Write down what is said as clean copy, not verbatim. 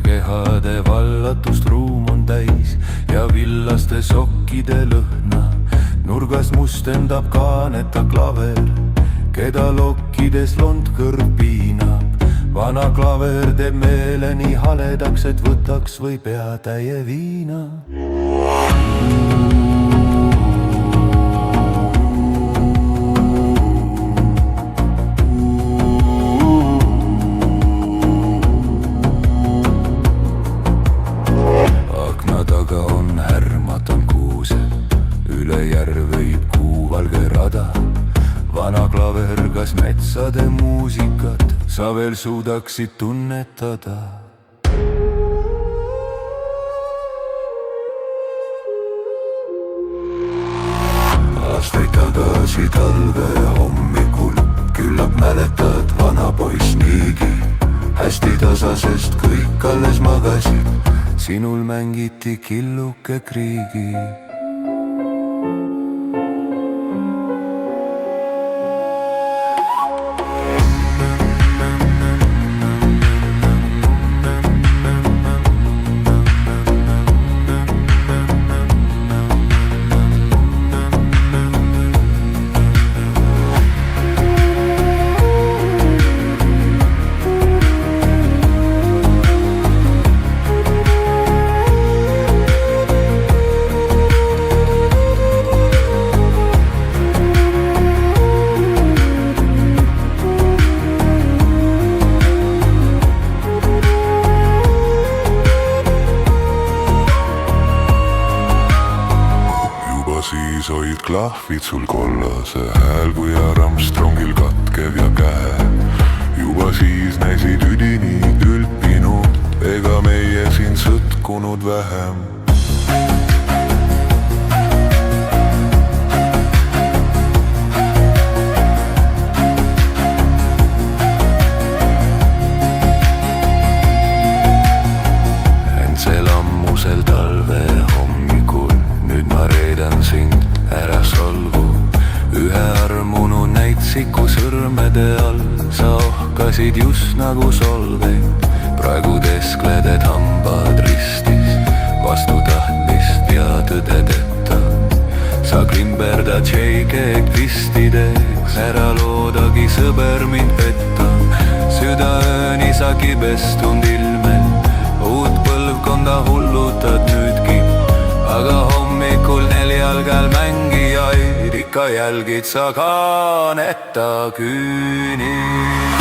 kehade vallatust ruum on täis ja villaste sokkide lõhna. Nurgas mustendab kaaneta klaver, keda lokkides londkõrv piinab. Vana klaver teeb meele nii haledaks, et võtaks või peatäie viina. Akna taga on härmatan kuused, üle järve viib kuuvalge rada. Vana klaver, kas metsade muusikat sa veel suudaksid tunnetada? Aastaid tagasi talve hommikul küllap mäletad, vana poiss niigi hästi tasa, sest kõik alles magasid. Sinul mängiti killuke kriigi. Siis olid klahvid sul kollase hääl kui Armstrongil katkev ja käe. Juba siis näisid üdini ülpinud, ega meie siin sõtkunud vähem. Ent see lammusel talve hommikul nüüd ma reedan sind, ära solvu. Ühe armunu näitsiku sõrmede all sa ohkasid just nagu solveid. Praegu teskleded hambad ristis, vastu tahtmist ja tõdedeta. Sa klimberdad šeikeeg pistideks, ära loodagi sõber mind petta. Südaööni sa kibestund ilmel, uut põlvkonda hullutad nüüdki. Aga hommikul neljalgal mängijaid ikka jälgid sa kaaneta küünil.